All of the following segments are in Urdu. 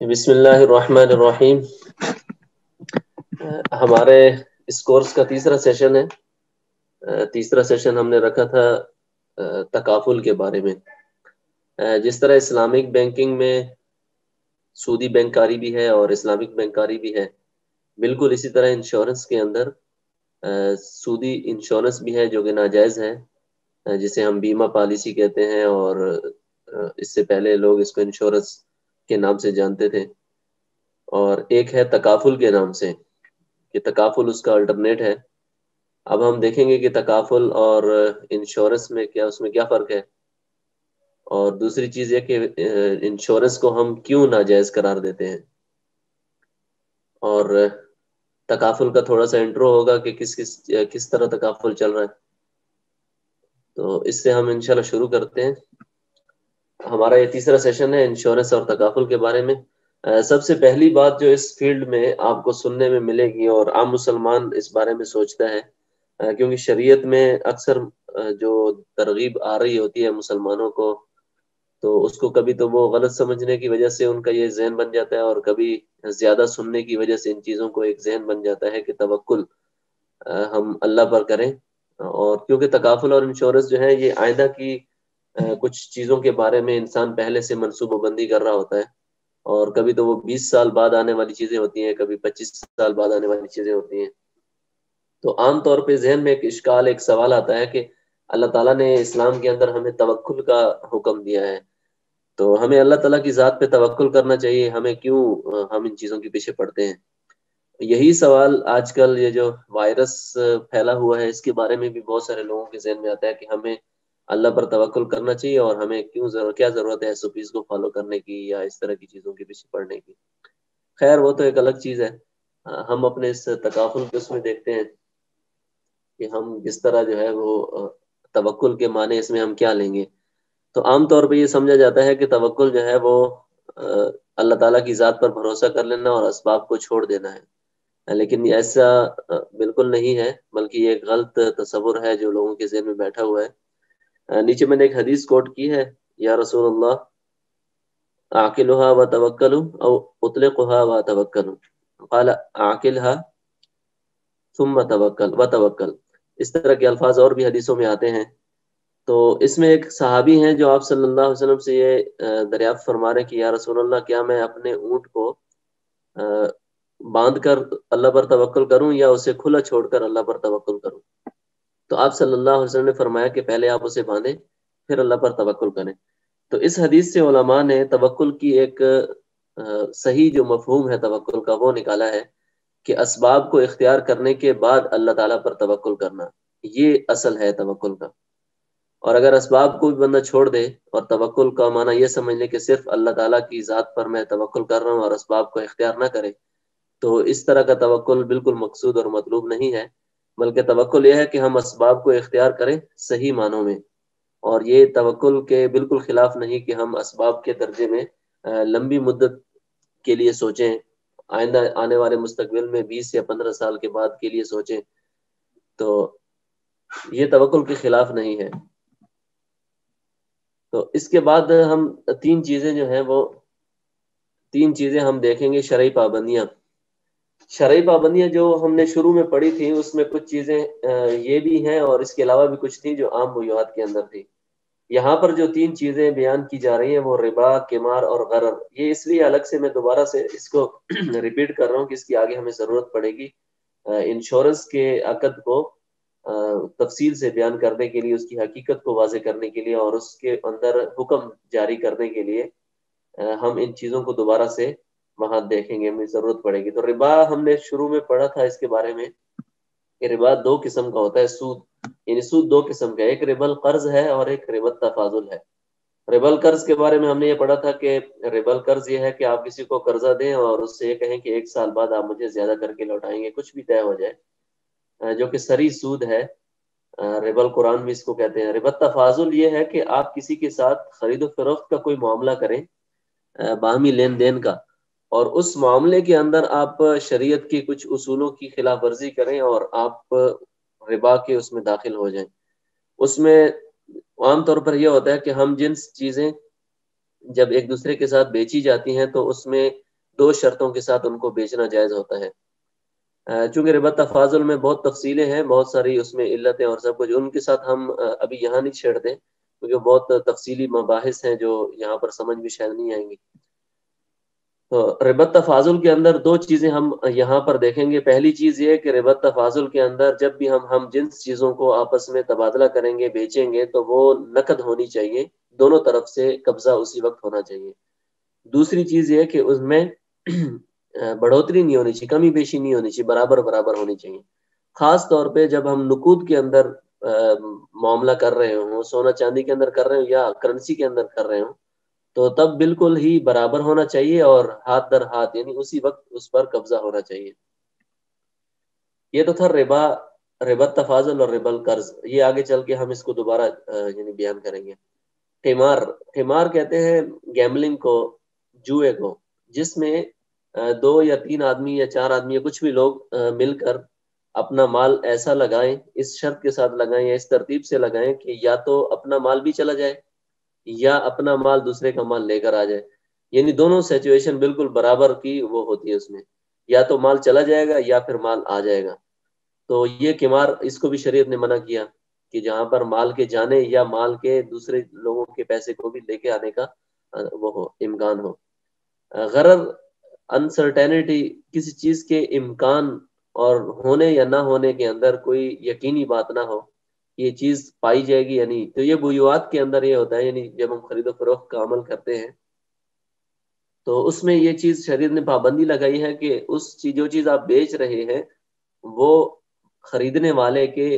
بسم اللہ الرحمن الرحیم۔ ہمارے اس کورس کا تیسرا سیشن ہے۔ تیسرا سیشن ہم نے رکھا تھا تکافل کے بارے میں۔ جس طرح اسلامک بینکنگ میں سودی بینکاری بھی ہے اور اسلامک بینکاری بھی ہے، بالکل اسی طرح انشورنس کے اندر سودی انشورنس بھی ہے جو کہ ناجائز ہے، جسے ہم بیمہ پالیسی کہتے ہیں، اور اس سے پہلے لوگ اس کو انشورنس کے نام سے جانتے تھے۔ اور ایک ہے تکافل کے نام سے، کہ تکافل اس کا الٹرنیٹ ہے۔ اب ہم دیکھیں گے کہ تکافل اور انشورنس میں اس میں کیا فرق ہے، اور دوسری چیز یہ کہ انشورنس کو ہم کیوں ناجائز قرار دیتے ہیں، اور تکافل کا تھوڑا سا انٹرو ہوگا کہ کس طرح تکافل چل رہا ہے۔ تو اس سے ہم انشاءاللہ شروع کرتے ہیں۔ ہمارا یہ تیسرا سیشن ہے انشورنس اور تکافل کے بارے میں۔ سب سے پہلی بات جو اس فیلڈ میں آپ کو سننے میں ملے گی، اور عام مسلمان اس بارے میں سوچتا ہے، کیونکہ شریعت میں اکثر جو ترغیب آ رہی ہوتی ہے مسلمانوں کو، تو اس کو کبھی تو وہ غلط سمجھنے کی وجہ سے ان کا یہ ذہن بن جاتا ہے، اور کبھی زیادہ سننے کی وجہ سے ان چیزوں کو ایک ذہن بن جاتا ہے کہ توکل ہم اللہ پر کریں۔ اور کیونکہ تکافل اور انشورنس جو ہے یہ آئندہ کی کچھ چیزوں کے بارے میں انسان پہلے سے منصوبہ بندی کر رہا ہوتا ہے، اور کبھی تو وہ 20 سال بعد آنے والی چیزیں ہوتی ہیں، کبھی 25 سال بعد آنے والی چیزیں ہوتی ہیں۔ تو عام طور پہ ذہن میں ایک اشکال، ایک سوال آتا ہے کہ اللہ تعالیٰ نے اسلام کے اندر ہمیں توکل کا حکم دیا ہے، تو ہمیں اللہ تعالیٰ کی ذات پہ توکل کرنا چاہیے، ہمیں کیوں ہم ان چیزوں کے پیچھے پڑتے ہیں۔ یہی سوال آج کل یہ جو وائرس پھیلا ہوا ہے اس کے بارے میں بھی بہت سارے لوگوں کے ذہن میں آتا ہے کہ ہمیں اللہ پر توکل کرنا چاہیے، اور ہمیں کیا ضرورت ہے SOPs کو فالو کرنے کی یا اس طرح کی چیزوں کے پیچھے پڑنے کی۔ خیر وہ تو ایک الگ چیز ہے۔ ہم اپنے اس تکافل کے اس میں دیکھتے ہیں کہ ہم کس طرح جو ہے وہ توکل کے معنی اس میں ہم کیا لیں گے۔ تو عام طور پہ یہ سمجھا جاتا ہے کہ توکل جو ہے وہ اللہ تعالیٰ کی ذات پر بھروسہ کر لینا اور اسباب کو چھوڑ دینا ہے، لیکن ایسا بالکل نہیں ہے، بلکہ یہ ایک غلط تصور ہے جو لوگوں کے ذہن میں بیٹھا ہوا ہے۔ نیچے میں نے ایک حدیث کوٹ کی ہے، یا رسول اللہ اعقلها وتوکلوا او اطلقها وتوکلوا، قال اعقلها ثم توکل وتوکل۔ اس طرح کے الفاظ اور بھی حدیثوں میں آتے ہیں۔ تو اس میں ایک صحابی ہیں جو آپ صلی اللہ علیہ وسلم سے یہ دریافت فرما رہے ہیں کہ یا رسول اللہ، کیا میں اپنے اونٹ کو باندھ کر اللہ پر توکل کروں یا اسے کھلا چھوڑ کر اللہ پر توکل کروں؟ تو آپ صلی اللہ علیہ وسلم نے فرمایا کہ پہلے آپ اسے باندھیں، پھر اللہ پر توکل کریں۔ تو اس حدیث سے علماء نے توکل کی ایک صحیح جو مفہوم ہے توکل کا وہ نکالا ہے کہ اسباب کو اختیار کرنے کے بعد اللہ تعالیٰ پر توکل کرنا، یہ اصل ہے توکل کا۔ اور اگر اسباب کو بھی بندہ چھوڑ دے اور توکل کا معنی یہ سمجھ لے کہ صرف اللہ تعالیٰ کی ذات پر میں توکل کر رہا ہوں اور اسباب کو اختیار نہ کرے، تو اس طرح کا توکل بالکل مقصود اور مطلوب نہیں ہے، بلکہ توکل یہ ہے کہ ہم اسباب کو اختیار کریں صحیح معنوں میں۔ اور یہ توکل کے بالکل خلاف نہیں کہ ہم اسباب کے درجے میں لمبی مدت کے لیے سوچیں، آئندہ آنے والے مستقبل میں 20 یا 15 سال کے بعد کے لیے سوچیں، تو یہ توکل کے خلاف نہیں ہے۔ تو اس کے بعد ہم تین چیزیں ہم دیکھیں گے۔ شرعی پابندیاں جو ہم نے شروع میں پڑھی تھی، اس میں کچھ چیزیں یہ بھی ہیں اور اس کے علاوہ بھی کچھ تھیں جو عام بیوعات کے اندر تھی۔ یہاں پر جو تین چیزیں بیان کی جا رہی ہیں وہ ربا، قمار اور غرر۔ یہ اس لیے الگ سے میں دوبارہ سے اس کو ریپیٹ کر رہا ہوں کہ اس کی آگے ہمیں ضرورت پڑے گی انشورنس کے عقد کو تفصیل سے بیان کرنے کے لیے، اس کی حقیقت کو واضح کرنے کے لیے، اور اس کے اندر حکم جاری کرنے کے لیے ہم ان چیزوں کو دوبارہ سے وہاں دیکھیں گے، ہمیں ضرورت پڑے گی۔ تو ربا ہم نے شروع میں پڑھا تھا اس کے بارے میں کہ ربا دو قسم کا ہوتا ہے، سود، یعنی سود دو قسم کا، ایک ربا القرض ہے اور ایک ربا التفاضل ہے۔ ربا القرض کے بارے میں ہم نے یہ پڑھا تھا کہ ربا القرض یہ ہے کہ آپ کسی کو قرضہ دیں اور اس سے یہ کہیں کہ 1 سال بعد آپ مجھے زیادہ کر کے لوٹائیں گے، کچھ بھی طے ہو جائے، جو کہ صریح سود ہے۔ ربا القرآن بھی اس کو کہتے ہیں۔ ربا التفاضل یہ ہے کہ آپ کسی کے ساتھ خرید و فروخت کا کوئی معاملہ کریں، باہمی لین دین کا، اور اس معاملے کے اندر آپ شریعت کے کچھ اصولوں کی خلاف ورزی کریں اور آپ ربا کے اس میں داخل ہو جائیں۔ اس میں عام طور پر یہ ہوتا ہے کہ ہم جنس چیزیں جب ایک دوسرے کے ساتھ بیچی جاتی ہیں تو اس میں 2 شرطوں کے ساتھ ان کو بیچنا جائز ہوتا ہے. چونکہ ربا تفاضل میں بہت تفصیلیں ہیں، بہت ساری اس میں علتیں اور سب کچھ، ان کے ساتھ ہم ابھی یہاں نہیں چھیڑتے کیونکہ بہت تفصیلی مباحث ہیں جو یہاں پر سمجھ بھی شاید نہیں آئیں گی. تو ربا تفاضل کے اندر 2 چیزیں ہم یہاں پر دیکھیں گے. پہلی چیز یہ کہ ربا تفاضل کے اندر جب بھی ہم جنس چیزوں کو آپس میں تبادلہ کریں گے، بیچیں گے، تو وہ نقد ہونی چاہیے، دونوں طرف سے قبضہ اسی وقت ہونا چاہیے. دوسری چیز یہ کہ اس میں بڑھوتری نہیں ہونی چاہیے، کمی بیشی نہیں ہونی چاہیے، برابر برابر ہونی چاہیے. خاص طور پہ جب ہم نقود کے اندر معاملہ کر رہے ہوں، سونا چاندی کے اندر کر رہے ہوں یا کرنسی کے اندر کر رہے ہوں، تو تب بالکل ہی برابر ہونا چاہیے اور ہاتھ در ہاتھ، یعنی اسی وقت اس پر قبضہ ہونا چاہیے. یہ تو تھا ربا تفاضل اور ربا القرض. یہ آگے چل کے ہم اس کو دوبارہ یعنی بیان کریں گے. قمار کہتے ہیں گیملنگ کو، جوئے کو، جس میں 2 یا 3 آدمی یا 4 آدمی یا کچھ بھی لوگ مل کر اپنا مال ایسا لگائیں، اس شرط کے ساتھ لگائیں یا اس ترتیب سے لگائیں کہ یا تو اپنا مال بھی چلا جائے یا اپنا مال دوسرے کا مال لے کر آ جائے. یعنی دونوں سچویشن بالکل برابر کی وہ ہوتی ہے، اس میں یا تو مال چلا جائے گا یا پھر مال آ جائے گا. تو یہ قمار، اس کو بھی شریعت نے منع کیا کہ جہاں پر مال کے جانے یا مال کے دوسرے لوگوں کے پیسے کو بھی لے کے آنے کا وہ ہو، امکان ہو. غرر، انسرٹینٹی، کسی چیز کے امکان اور ہونے یا نہ ہونے کے اندر کوئی یقینی بات نہ ہو، یہ چیز پائی جائے گی یا نہیں. تو یہ بیوعات کے اندر یہ ہوتا ہے، یعنی جب ہم خرید و فروخت کا عمل کرتے ہیں تو اس میں یہ چیز شریعت نے پابندی لگائی ہے کہ جو چیز آپ بیچ رہے ہیں وہ خریدنے والے کے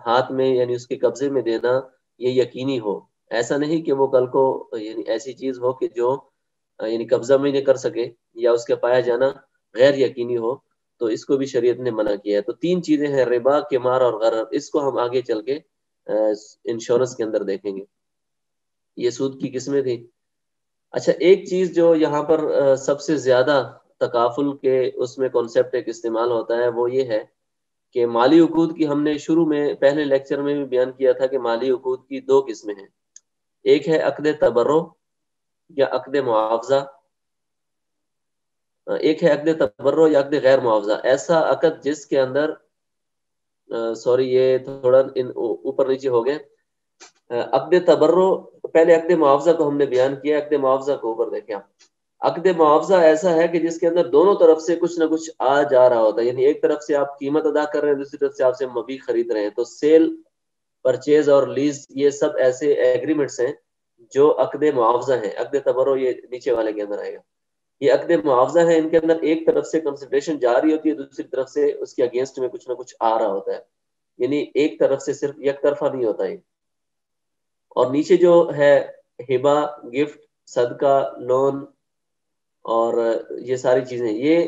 ہاتھ میں یعنی اس کے قبضے میں دینا یہ یقینی ہو. ایسا نہیں کہ وہ کل کو یعنی ایسی چیز ہو کہ جو یعنی قبضہ میں نہیں کر سکے یا اس کا پایا جانا غیر یقینی ہو. تو اس کو بھی شریعت نے منع کیا ہے. تو 3 چیزیں ہیں، ربا، قمار اور غرر. اس کو ہم آگے چل کے انشورنس کے اندر دیکھیں گے. یہ سود کی قسمیں تھی. اچھا، ایک چیز جو یہاں پر سب سے زیادہ تکافل کے اس میں کانسیپٹ ایک استعمال ہوتا ہے، وہ یہ ہے کہ مالی عقود کی ہم نے شروع میں پہلے لیکچر میں بھی بیان کیا تھا کہ مالی عقود کی 2 قسمیں ہیں. ایک ہے عقد تبرع یا عقد معاوضہ، ایک ہے عقد تبرع یا عقد غیر معاوضہ. ایسا عقد جس کے اندر سوری یہ تھوڑا اوپر نیچے ہو گئے. عقد تبرع، پہلے عقد معاوضہ کو ہم نے بیان کیا، عقد معاوضہ کو اوپر دیکھیں. عقد معاوضہ ایسا ہے کہ جس کے اندر دونوں طرف سے کچھ نہ کچھ آ جا رہا ہوتا ہے. یعنی ایک طرف سے آپ قیمت ادا کر رہے ہیں، دوسری طرف سے آپ سے مبیع خرید رہے ہیں. تو سیل، پرچیز اور لیز، یہ سب ایسے ایگریمنٹس ہیں جو عقد معاوضہ ہیں. عقد تبرع یہ نیچے والے کے اندر آئے گا. یہ عقد معاوضہ ہے، ان کے اندر ایک طرف سے کنسیڈریشن جاری ہوتی ہے، دوسری طرف سے اس کے اگینسٹ میں کچھ نہ کچھ آ رہا ہوتا ہے. یعنی ایک طرف سے صرف یک طرفہ نہیں ہوتا ہے. اور نیچے جو ہے ہبہ، گفٹ، صدقہ، لون اور یہ ساری چیزیں، یہ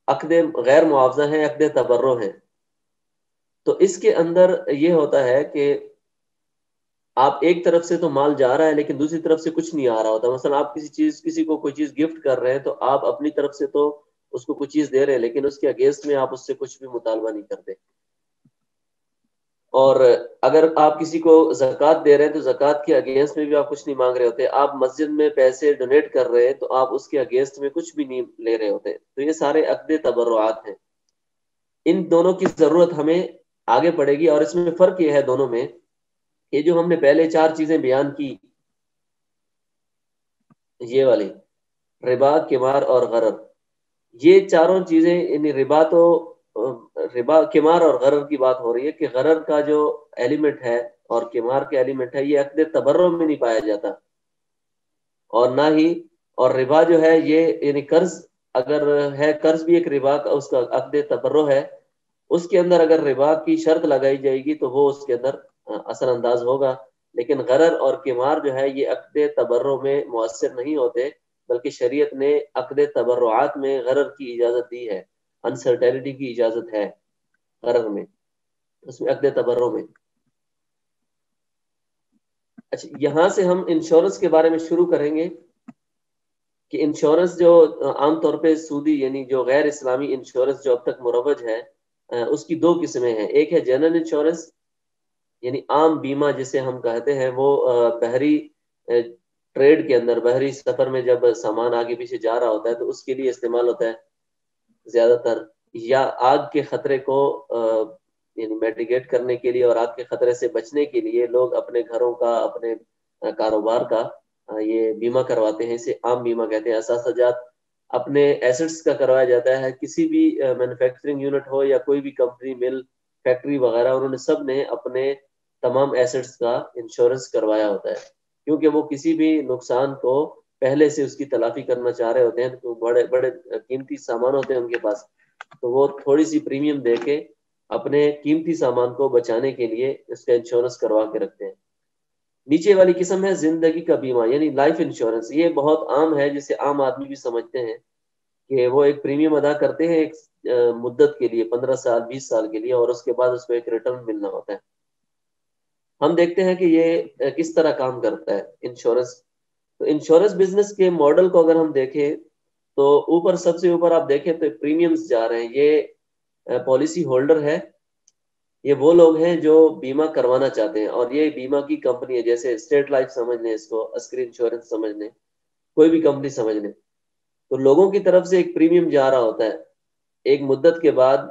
عقد غیر معاوضہ ہیں، عقد تبرع ہیں. تو اس کے اندر یہ ہوتا ہے کہ آپ ایک طرف سے تو مال جا رہا ہے لیکن دوسری طرف سے کچھ نہیں آ رہا ہوتا. مثلا آپ کسی کو کوئی چیز گفٹ کر رہے ہیں تو آپ اپنی طرف سے تو اس کو کچھ چیز دے رہے ہیں لیکن اس کے اگینسٹ میں آپ اس سے کچھ بھی مطالبہ نہیں کرتے. اور اگر آپ کسی کو زکوٰۃ دے رہے ہیں تو زکوٰۃ کے اگینسٹ میں بھی آپ کچھ نہیں مانگ رہے ہوتے. آپ مسجد میں پیسے ڈونیٹ کر رہے ہیں تو آپ اس کے اگینسٹ میں کچھ بھی نہیں لے رہے ہوتے. تو یہ سارے عقد تبرعات ہیں. ان دونوں کی ضرورت ہمیں آگے پڑے گی. اور اس میں فرق یہ ہے دونوں میں کہ جو ہم نے پہلے 4 چیزیں بیان کی، یہ والی ربا، قمار اور غرر، یہ چاروں چیزیں، یعنی ربا، قمار اور غرر کی بات ہو رہی ہے کہ غرر کا جو ایلیمنٹ ہے اور قمار کا ایلیمنٹ ہے، یہ عقد تبرع میں نہیں پایا جاتا. اور نہ ہی، اور ربا جو ہے یہ یعنی قرض اگر ہے، قرض بھی ایک ربا کا اس کا عقد تبرع ہے. اس کے اندر اگر ربا کی شرط لگائی جائے گی تو وہ اس کے اندر اثر انداز ہوگا. لیکن غرر اور قمار جو ہے یہ عقد تبرع میں مؤثر نہیں ہوتے، بلکہ شریعت نے عقد تبرعات میں غرر کی اجازت دی ہے، انسرٹینٹی کی اجازت ہے غرر میں، اس میں عقد تبرع میں. اچھا، یہاں سے ہم انشورنس کے بارے میں شروع کریں گے کہ انشورنس جو عام طور پہ سودی یعنی جو غیر اسلامی انشورنس جو اب تک مروج ہے، اس کی 2 قسمیں ہیں. ایک ہے جنرل انشورنس، یعنی عام بیمہ جسے ہم کہتے ہیں، وہ بحری ٹریڈ کے اندر بحری سفر میں جب سامان آگے پیچھے جا رہا ہوتا ہے تو اس کے لیے استعمال ہوتا ہے زیادہ تر، یا آگ کے خطرے کو یعنی میٹیگیٹ کرنے کے لیے اور آگ کے خطرے سے بچنے کے لیے لوگ اپنے گھروں کا، اپنے کاروبار کا یہ بیمہ کرواتے ہیں. اسے عام بیمہ کہتے ہیں. اثاثہ جات اپنے ایسٹس کا کروایا جاتا ہے. کسی بھی مینوفیکچرنگ یونٹ ہو یا کوئی بھی کمپنی، مل، فیکٹری وغیرہ، انہوں نے سب نے اپنے تمام ایسٹس کا انشورنس کروایا ہوتا ہے، کیونکہ وہ کسی بھی نقصان کو پہلے سے اس کی تلافی کرنا چاہ رہے ہوتے ہیں. تو بڑے بڑے قیمتی سامان ہوتے ہیں ان کے پاس، تو وہ تھوڑی سی پریمیم دے کے اپنے قیمتی سامان کو بچانے کے لیے اس کا انشورنس کروا کے رکھتے ہیں. نیچے والی قسم ہے زندگی کا بیمہ، یعنی لائف انشورنس. یہ بہت عام ہے، جسے عام آدمی بھی سمجھتے ہیں کہ وہ ایک پریمیم ادا کرتے ہیں ایک مدت کے لیے، 15 سال 20 سال کے لیے، اور اس کے بعد اس کو ایک ریٹرن ملنا ہوتا ہے. ہم دیکھتے ہیں کہ یہ کس طرح کام کرتا ہے انشورنس. تو انشورنس بزنس کے ماڈل کو اگر ہم دیکھیں تو اوپر، سب سے اوپر آپ دیکھیں تو پریمیمز جا رہے ہیں. یہ پالیسی ہولڈر ہے، یہ وہ لوگ ہیں جو بیمہ کروانا چاہتے ہیں، اور یہ بیمہ کی کمپنی ہے. جیسے اسٹیٹ لائف سمجھ لیں، اس کو عسکری انشورنس سمجھ لیں، کوئی بھی کمپنی سمجھ لیں. تو لوگوں کی طرف سے ایک پریمیم جا رہا ہوتا ہے ایک مدت کے بعد،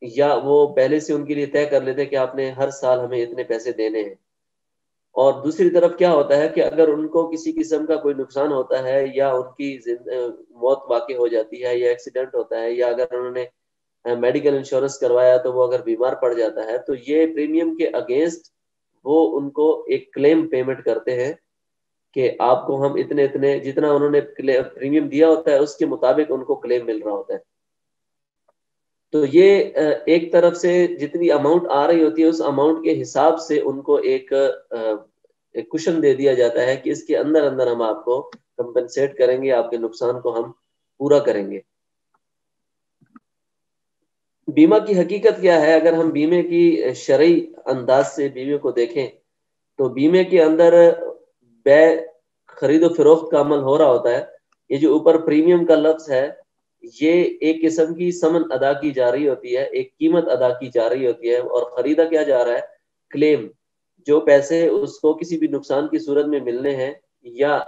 یا وہ پہلے سے ان کے لیے طے کر لیتے ہیں کہ آپ نے ہر سال ہمیں اتنے پیسے دینے ہیں. اور دوسری طرف کیا ہوتا ہے کہ اگر ان کو کسی قسم کا کوئی نقصان ہوتا ہے، یا ان کی موت واقع ہو جاتی ہے، یا ایکسیڈنٹ ہوتا ہے، یا اگر انہوں نے میڈیکل انشورنس کروایا تو وہ اگر بیمار پڑ جاتا ہے، تو یہ پریمیم کے اگینسٹ وہ ان کو ایک کلیم پیمنٹ کرتے ہیں کہ آپ کو ہم اتنے اتنے، جتنا انہوں نے پریمیم دیا ہوتا ہے اس کے مطابق ان کو کلیم مل رہا ہوتا ہے. تو یہ ایک طرف سے جتنی اماؤنٹ آ رہی ہوتی ہے اس اماؤنٹ کے حساب سے ان کو ایک کوشن دے دیا جاتا ہے کہ اس کے اندر اندر ہم آپ کو کمپنسیٹ کریں گے، آپ کے نقصان کو ہم پورا کریں گے. بیمہ کی حقیقت کیا ہے؟ اگر ہم بیمے کی شرعی انداز سے بیمے کو دیکھیں تو بیمے کے اندر بے، خرید و فروخت کا عمل ہو رہا ہوتا ہے. یہ جو اوپر پریمیم کا لفظ ہے، یہ ایک قسم کی سمن ادا کی جا رہی ہوتی ہے، ایک قیمت ادا کی جا رہی ہوتی ہے، اور خریدا کیا جا رہا ہے؟ کلیم. جو پیسے اس کو کسی بھی نقصان کی صورت میں ملنے ہیں، یا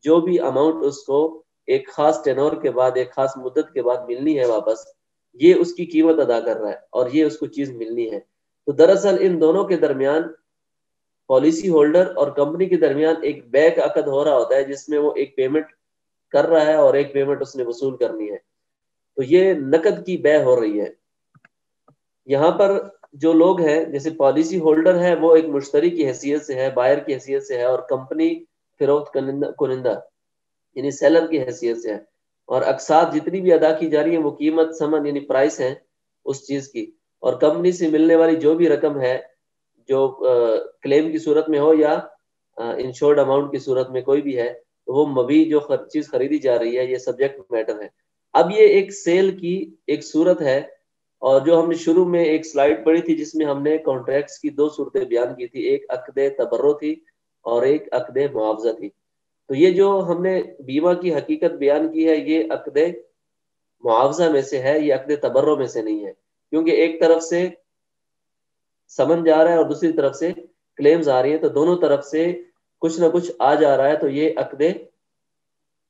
جو بھی اماؤنٹ اس کو ایک خاص ٹینور کے بعد، ایک خاص مدت کے بعد ملنی ہے واپس، یہ اس کی قیمت ادا کر رہا ہے اور یہ اس کو چیز ملنی ہے. تو دراصل ان دونوں کے درمیان، پالیسی ہولڈر اور کمپنی کے درمیان، ایک بے کا عقد ہو رہا ہوتا ہے جس میں وہ ایک پیمنٹ کر رہا ہے اور ایک پیمنٹ اس نے وصول کرنی ہے. تو یہ نقد کی بے ہو رہی ہے. یہاں پر جو لوگ ہیں، جیسے پالیسی ہولڈر ہے، وہ ایک مشتری کی حیثیت سے ہے، بائر کی حیثیت سے ہے، اور کمپنی فروخت کنندہ یعنی سیلر کی حیثیت سے ہے. اور اقساط جتنی بھی ادا کی جا رہی ہیں وہ قیمت، سمن یعنی پرائس ہے اس چیز کی. اور کمپنی سے ملنے والی جو بھی رقم ہے، جو کلیم کی صورت میں ہو یا انشورڈ اماؤنٹ کی صورت میں کوئی بھی ہے، تو وہ مبی جو چیز خریدی جا رہی ہے، یہ سبجیکٹ میٹر ہے. اب یہ ایک سیل کی ایک صورت ہے، اور جو ہم نے شروع میں ایک سلائیڈ پڑھی تھی جس میں ہم نے کانٹریکٹس کی 2 صورتیں بیان کی تھی، ایک عقد تبرع تھی اور ایک عقد معاوضہ تھی. تو یہ جو ہم نے بیمہ کی حقیقت بیان کی ہے، یہ عقد معاوضہ میں سے ہے، یہ عقد تبرع میں سے نہیں ہے، کیونکہ ایک طرف سے سمن جا رہا ہے اور دوسری طرف سے کلیمز آ رہی ہیں، تو دونوں طرف سے کچھ نہ کچھ آ جا رہا ہے، تو یہ عقد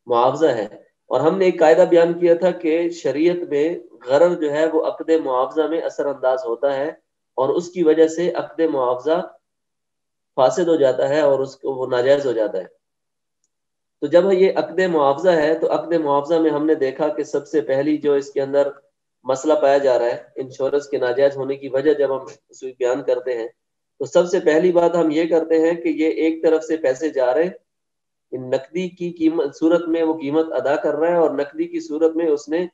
معاوضہ ہے. اور ہم نے ایک قاعدہ بیان کیا تھا کہ شریعت میں غرر جو ہے وہ عقد معاوضہ میں اثر انداز ہوتا ہے، اور اس کی وجہ سے عقد معاوضہ فاسد ہو جاتا ہے اور اس کو وہ ناجائز ہو جاتا ہے. تو جب یہ عقد معاوضہ ہے، تو عقد معاوضہ میں ہم نے دیکھا کہ سب سے پہلی جو اس کے اندر مسئلہ پایا جا رہا ہے، انشورنس کے ناجائز ہونے کی وجہ جب ہم اس کو بیان کرتے ہیں، تو سب سے پہلی بات ہم یہ کرتے ہیں کہ یہ ایک طرف سے پیسے جا رہے ہیں، نقدی کی قیمت صورت میں وہ قیمت ادا کر رہا ہے، اور نقدی کی صورت میں اس نے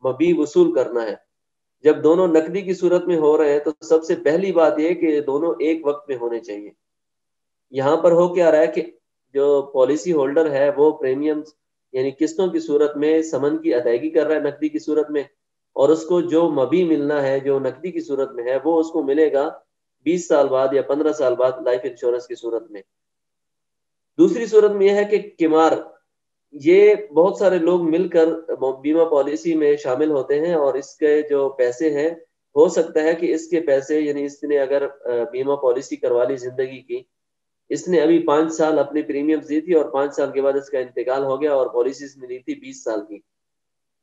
مبی وصول کرنا ہے. جب دونوں نقدی کی صورت میں ہو رہے ہیں تو سب سے پہلی بات یہ کہ دونوں ایک وقت میں ہونے چاہیے. یہاں پر ہو کیا رہا ہے کہ جو پالیسی ہولڈر ہے وہ پریمیم یعنی قسطوں کی صورت میں سمن کی ادائیگی کر رہا ہے نقدی کی صورت میں، اور اس کو جو مبی ملنا ہے جو نقدی کی صورت میں ہے وہ اس کو ملے گا 20 سال بعد یا 15 سال بعد لائف انشورنس کی صورت میں. دوسری صورت میں یہ ہے کہ قمار، یہ بہت سارے لوگ مل کر بیمہ پالیسی میں شامل ہوتے ہیں، اور اس کے جو پیسے ہیں، ہو سکتا ہے کہ اس کے پیسے یعنی اس نے اگر بیمہ پالیسی کروا لی زندگی کی، اس نے ابھی 5 سال اپنی پریمیم دی تھی اور 5 سال کے بعد اس کا انتقال ہو گیا اور پالیسی اس نے لی تھی 20 سال کی.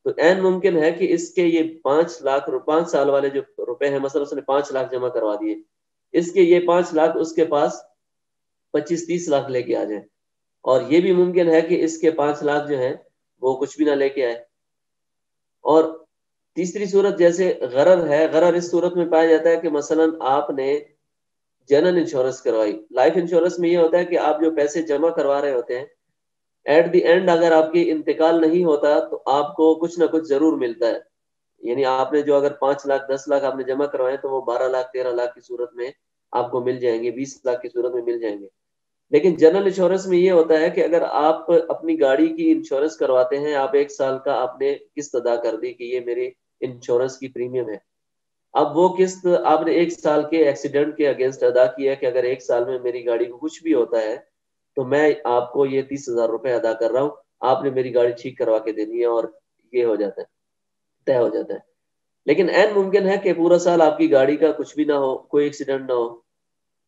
تو عین ممکن ہے کہ اس کے یہ 5 سال والے جو روپے ہیں، مثلا اس نے 5 لاکھ جمع کروا دیے، اس کے یہ 5 لاکھ اس کے پاس 25-30 لاکھ لے کے آ جائیں. اور یہ بھی ممکن ہے کہ اس کے 5 لاکھ جو ہیں وہ کچھ بھی نہ لے کے آئے. اور تیسری صورت جیسے غرر ہے، غرر اس صورت میں پایا جاتا ہے کہ مثلا آپ نے جنرل انشورنس کروائی. لائف انشورنس میں یہ ہوتا ہے کہ آپ جو پیسے جمع کروا رہے ہوتے ہیں، ایٹ دی اینڈ اگر آپ کی انتقال نہیں ہوتا تو آپ کو کچھ نہ کچھ ضرور ملتا ہے. یعنی آپ نے جو اگر 5 لاکھ 10 لاکھ آپ نے جمع کروائے تو وہ 12 لاکھ 13 لاکھ کی صورت میں آپ کو مل جائیں گے، 20 لاکھ کی صورت میں مل جائیں گے. لیکن جنرل انشورنس میں یہ ہوتا ہے کہ اگر آپ اپنی گاڑی کی انشورنس کرواتے ہیں، آپ 1 سال کا آپ نے قسط ادا کر دی کہ یہ میری انشورنس کی پریمیم ہے. اب وہ قسط آپ نے 1 سال کے ایکسیڈنٹ کے اگینسٹ ادا کیا کہ اگر 1 سال میں میری گاڑی کو کچھ بھی ہوتا ہے تو میں آپ کو یہ 30,000 روپے ادا کر رہا ہوں، آپ نے میری گاڑی ٹھیک کروا کے دینی ہے، اور یہ ہو جاتا ہے، طے ہو جاتا ہے. لیکن عین ممکن ہے کہ پورا سال آپ کی گاڑی کا کچھ بھی نہ ہو، کوئی ایکسیڈنٹ نہ ہو.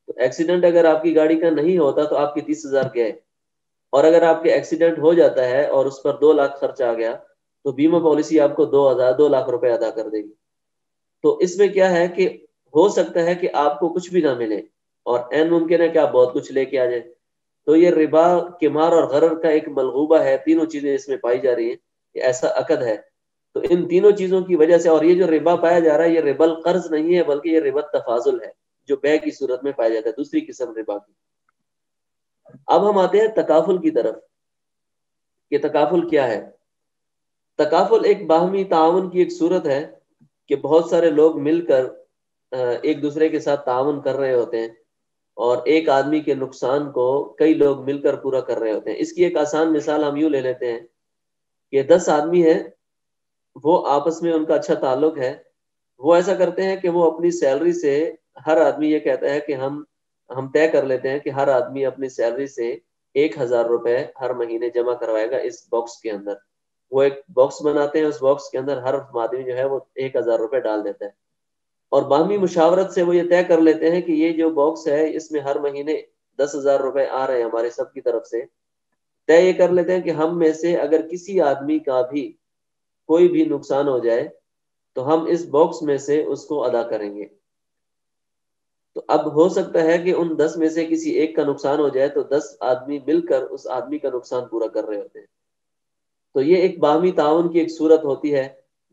تو ایکسیڈنٹ اگر آپ کی گاڑی کا نہیں ہوتا تو آپ کی 30,000 گئے، اور اگر آپ کے ایکسیڈنٹ ہو جاتا ہے اور اس پر 2 لاکھ خرچ آ گیا تو بیمہ پالیسی آپ کو 2 لاکھ روپے ادا کر دے گی. تو اس میں کیا ہے کہ ہو سکتا ہے کہ آپ کو کچھ بھی نہ ملے، اور عین ممکن ہے کہ آپ بہت کچھ لے کے آ جائیں. تو یہ ربا، قمار اور غرر کا ایک ملغوبہ ہے. تینوں چیزیں اس میں پائی جا رہی ہیں کہ ایسا عقد ہے. تو ان تینوں چیزوں کی وجہ سے، اور یہ جو ربا پایا جا رہا ہے یہ ربا القرض نہیں ہے بلکہ یہ ربا تفاضل ہے جو بے کی صورت میں پایا جاتا ہے، دوسری قسم ربا کی. اب ہم آتے ہیں تکافل کی طرف کہ تکافل کیا ہے. تکافل ایک باہمی تعاون کی ایک صورت ہے کہ بہت سارے لوگ مل کر ایک دوسرے کے ساتھ تعاون کر رہے ہوتے ہیں، اور ایک آدمی کے نقصان کو کئی لوگ مل کر پورا کر رہے ہوتے ہیں. اس کی ایک آسان مثال ہم یوں لے لیتے ہیں کہ 10 آدمی ہیں، وہ آپس میں ان کا اچھا تعلق ہے. وہ ایسا کرتے ہیں کہ وہ اپنی سیلری سے، ہر آدمی یہ کہتا ہے کہ ہم طے کر لیتے ہیں کہ ہر آدمی اپنی سیلری سے 1,000 روپے ہر مہینے جمع کروائے گا اس باکس کے اندر. وہ ایک باکس بناتے ہیں، اس باکس کے اندر ہر آدمی جو ہے وہ 1,000 روپے ڈال دیتا ہے، اور باہمی مشاورت سے وہ یہ طے کر لیتے ہیں کہ یہ جو باکس ہے اس میں ہر مہینے 10,000 روپے آ رہے ہیں ہمارے سب کی طرف سے. طے یہ کر لیتے ہیں کہ ہم میں سے اگر کسی آدمی کا بھی کوئی بھی نقصان ہو جائے تو ہم اس باکس میں سے اس کو ادا کریں گے. تو اب ہو سکتا ہے کہ ان 10 میں سے کسی ایک کا نقصان ہو جائے تو 10 آدمی مل کر اس آدمی کا نقصان پورا کر رہے ہوتے ہیں. تو یہ ایک باہمی تعاون کی ایک صورت ہوتی ہے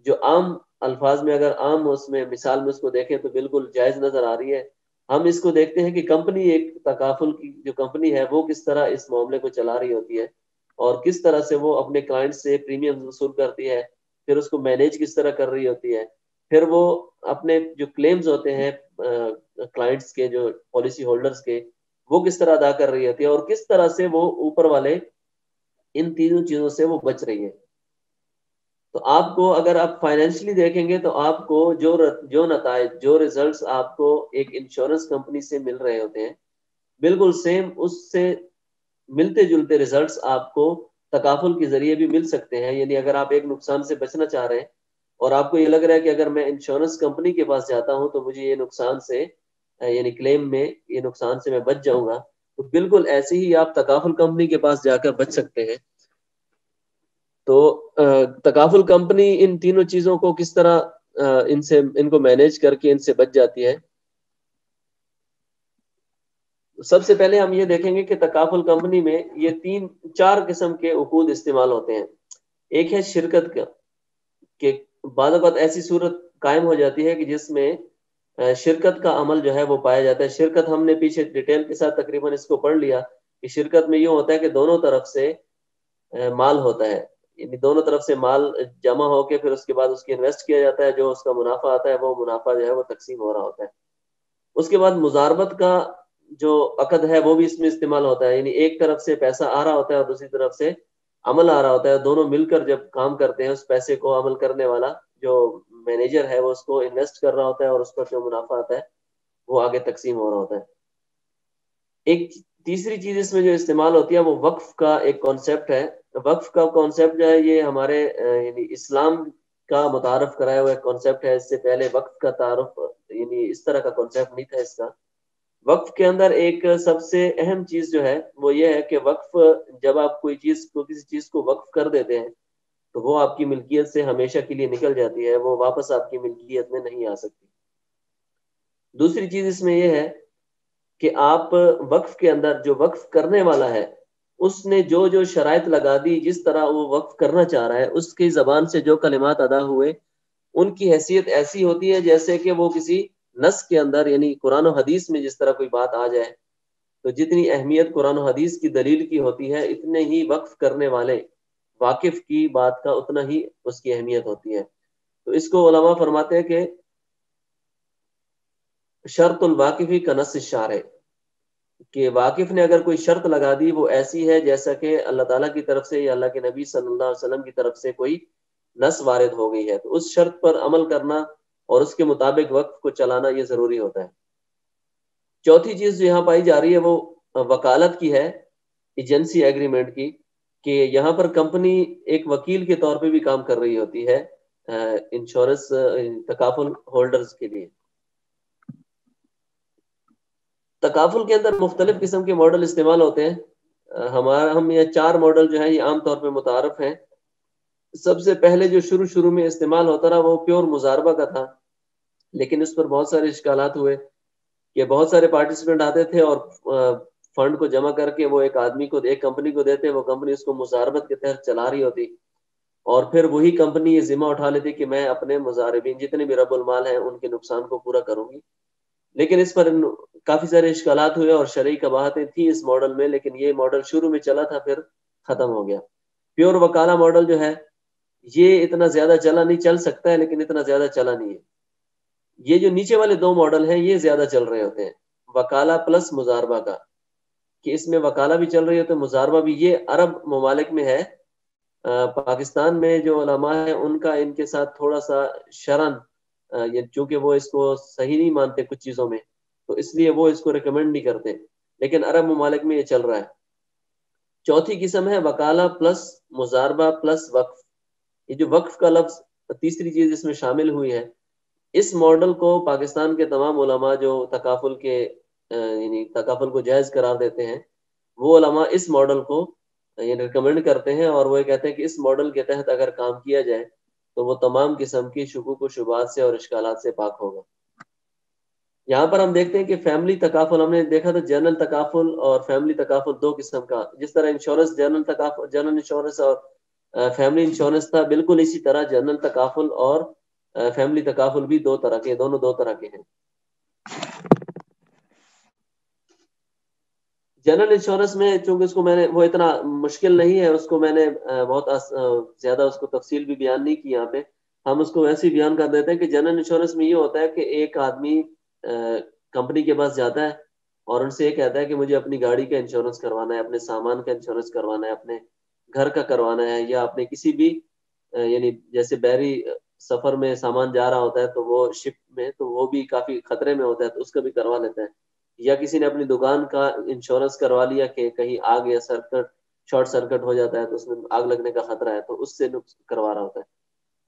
جو عام الفاظ میں، اگر عام اس میں مثال میں اس کو دیکھیں تو بالکل جائز نظر آ رہی ہے. ہم اس کو دیکھتے ہیں کہ کمپنی، ایک تکافل کی جو کمپنی ہے وہ کس طرح اس معاملے کو چلا رہی ہوتی ہے، اور کس طرح سے وہ اپنے کلائنٹ سے پریمیم وصول کرتی ہے، پھر اس کو مینیج کس طرح کر رہی ہوتی ہے، پھر وہ اپنے جو کلیمز ہوتے ہیں کلائنٹس کے، جو پالیسی ہولڈرز کے، وہ کس طرح ادا کر رہی ہوتی ہے، اور کس طرح سے وہ اوپر والے ان تینوں چیزوں سے وہ بچ رہی ہے. تو آپ کو اگر آپ فائنینشلی دیکھیں گے تو آپ کو جو نتائج، جو ریزلٹس آپ کو ایک انشورنس کمپنی سے مل رہے ہوتے ہیں، بالکل سیم اس سے ملتے جلتے ریزلٹس آپ کو تکافل کے ذریعے بھی مل سکتے ہیں. یعنی اگر آپ ایک نقصان سے بچنا چاہ رہے ہیں اور آپ کو یہ لگ رہا ہے کہ اگر میں انشورنس کمپنی کے پاس جاتا ہوں تو مجھے یہ نقصان سے، یعنی کلیم میں یہ نقصان سے میں بچ جاؤں گا، تو بالکل ایسے ہی آپ تکافل کمپنی کے پاس جا کر بچ سکتے ہیں. تو تکافل کمپنی ان تینوں چیزوں کو کس طرح ان کو مینیج کر کے ان سے بچ جاتی ہے. سب سے پہلے ہم یہ دیکھیں گے کہ تکافل کمپنی میں یہ 4 قسم کے عقود استعمال ہوتے ہیں. ایک ہے شرکت کا، کہ بعض اوقات ایسی صورت قائم ہو جاتی ہے کہ جس میں شرکت کا عمل جو ہے وہ پایا جاتا ہے. شرکت ہم نے پیچھے ڈیٹیل کے ساتھ تقریباً اس کو پڑھ لیا کہ شرکت میں یوں ہوتا ہے کہ دونوں طرف سے مال ہوتا ہے، یعنی دونوں طرف سے مال جمع ہو کے پھر اس کے بعد اس کی انویسٹ کیا جاتا ہے، جو اس کا منافع آتا ہے وہ منافع جو ہے وہ تقسیم ہو رہا ہوتا ہے. اس کے بعد مزاربت کا جو عقد ہے وہ بھی اس میں استعمال ہوتا ہے، یعنی ایک طرف سے پیسہ آ رہا ہوتا ہے اور دوسری طرف سے عمل آ رہا ہوتا ہے. دونوں مل کر جب کام کرتے ہیں، اس پیسے کو عمل کرنے والا جو مینیجر ہے وہ اس کو انویسٹ کر رہا ہوتا ہے اور اس پر جو منافع آتا ہے وہ آگے تقسیم ہو رہا ہوتا ہے. ایک تیسری چیز اس میں جو استعمال ہوتی ہے وہ وقف کا ایک کانسیپٹ ہے. وقف کا کانسیپٹ جو ہے یہ ہمارے یعنی اسلام کا متعارف کرایا ہوا ایک کانسیپٹ ہے. اس سے پہلے وقف کا تعارف، یعنی اس طرح کا کانسیپٹ نہیں تھا اس کا. وقف کے اندر ایک سب سے اہم چیز جو ہے وہ یہ ہے کہ وقف، جب آپ کوئی چیز کو کسی چیز کو وقف کر دیتے ہیں تو وہ آپ کی ملکیت سے ہمیشہ کے لیے نکل جاتی ہے، وہ واپس آپ کی ملکیت میں نہیں آ سکتی۔ دوسری چیز اس میں یہ ہے کہ آپ وقف کے اندر جو وقف کرنے والا ہے اس نے جو جو شرائط لگا دی، جس طرح وہ وقف کرنا چاہ رہا ہے، اس کی زبان سے جو کلمات ادا ہوئے ان کی حیثیت ایسی ہوتی ہے جیسے کہ وہ کسی نص کے اندر، یعنی قرآن و حدیث میں جس طرح کوئی بات آ جائے تو جتنی اہمیت قرآن و حدیث کی دلیل کی ہوتی ہے، اتنے ہی وقف کرنے والے واقف کی بات کا اتنا ہی اس کی اہمیت ہوتی ہے۔ تو اس کو علماء فرماتے ہیں کہ شرط الواقفی کا نص الشارع، کہ واقف نے اگر کوئی شرط لگا دی وہ ایسی ہے جیسا کہ اللہ تعالیٰ کی طرف سے یا اللہ کے نبی صلی اللہ علیہ وسلم کی طرف سے کوئی نص وارد ہو گئی ہے، تو اس شرط پر عمل کرنا اور اس کے مطابق وقف کو چلانا یہ ضروری ہوتا ہے۔ چوتھی چیز جو یہاں پائی جا رہی ہے وہ وکالت کی ہے، ایجنسی ایگریمنٹ کی، کہ یہاں پر کمپنی ایک وکیل کے طور پہ بھی کام کر رہی ہوتی ہے انشورنس تکافل ہولڈرز کے لیے۔ تکافل کے اندر مختلف قسم کے ماڈل استعمال ہوتے ہیں، ہم یہ 4 ماڈل جو ہیں یہ عام طور پہ متعارف ہیں۔ سب سے پہلے جو شروع میں استعمال ہوتا رہا وہ پیور مزاربہ کا تھا، لیکن اس پر بہت سارے اشکالات ہوئے کہ بہت سارے پارٹیسپینٹ آتے تھے اور فنڈ کو جمع کر کے وہ ایک آدمی کو، ایک کمپنی کو دیتے، وہ کمپنی اس کو مزاربت کے تحت چلا رہی ہوتی اور پھر وہی کمپنی یہ ذمہ اٹھا لیتی کہ میں اپنے مزاربین جتنے بھی رب المال ہیں ان کے نقصان کو پورا کروں گی۔ لیکن اس پر کافی سارے اشکالات ہوئے اور شرعی قباحتیں تھیں اس ماڈل میں، لیکن یہ ماڈل شروع میں چلا تھا پھر ختم ہو گیا۔ پیور وکالہ ماڈل جو ہے یہ اتنا زیادہ چلا نہیں، چل سکتا ہے لیکن اتنا زیادہ چلا نہیں ہے۔ یہ جو نیچے والے 2 ماڈل ہیں یہ زیادہ چل رہے ہوتے ہیں، وکالہ پلس مزاربہ کا، کہ اس میں وکالہ بھی چل رہی ہوتی ہے، مزاربہ بھی۔ یہ عرب ممالک میں ہے، پاکستان میں جو علماء ہیں ان کا ان کے ساتھ تھوڑا سا شرن، چونکہ وہ اس کو صحیح نہیں مانتے کچھ چیزوں میں، تو اس لیے وہ اس کو ریکمینڈ نہیں کرتے، لیکن عرب ممالک میں یہ چل رہا ہے۔ چوتھی قسم ہے وکالہ پلس مزاربہ پلس وقف۔ یہ جو وقف کا لفظ تیسری چیز اس میں شامل ہوئی ہے، اس ماڈل کو پاکستان کے تمام علماء جو تکافل کے یعنی تکافل کو جائز قرار دیتے ہیں، وہ علماء اس ماڈل کو یہ ریکمینڈ کرتے ہیں، اور وہ کہتے ہیں کہ اس ماڈل کے تحت اگر کام کیا جائے تو وہ تمام قسم کی شکوک و شبہات سے اور اشکالات سے پاک ہوگا۔ یہاں پر ہم دیکھتے ہیں کہ فیملی تکافل، ہم نے دیکھا تھا جنرل تکافل اور فیملی تکافل 2 قسم کا، جس طرح انشورنس جنرل انشورنس اور فیملی انشورنس تھا، بالکل اسی طرح جنرل تکافل اور فیملی تکافل بھی 2 طرح کے، دونوں 2 طرح کے ہیں۔ جنرل انشورنس میں چونکہ اس کو میں نے، وہ اتنا مشکل نہیں ہے، اس کو میں نے بہت زیادہ اس کو تفصیل بھی بیان نہیں کی یہاں پہ، ہم اس کو ویسے ہی بیان کر دیتے ہیں کہ جنرل انشورنس میں یہ ہوتا ہے کہ ایک آدمی کمپنی کے پاس جاتا ہے اور ان سے یہ کہتا ہے کہ مجھے اپنی گاڑی کا انشورنس کروانا ہے، اپنے سامان کا انشورنس کروانا ہے، اپنے گھر کا کروانا ہے، یا اپنے کسی بھی یعنی جیسے بحری سفر میں سامان جا رہا ہوتا ہے تو وہ شپ میں تو وہ بھی کافی خطرے میں ہوتا ہے تو اس کا بھی کروا لیتا ہے، یا کسی نے اپنی دکان کا انشورنس کروا لیا کہ کہیں آگ یا شارٹ سرکٹ ہو جاتا ہے تو اس میں آگ لگنے کا خطرہ ہے تو اس سے کروا رہا ہوتا ہے،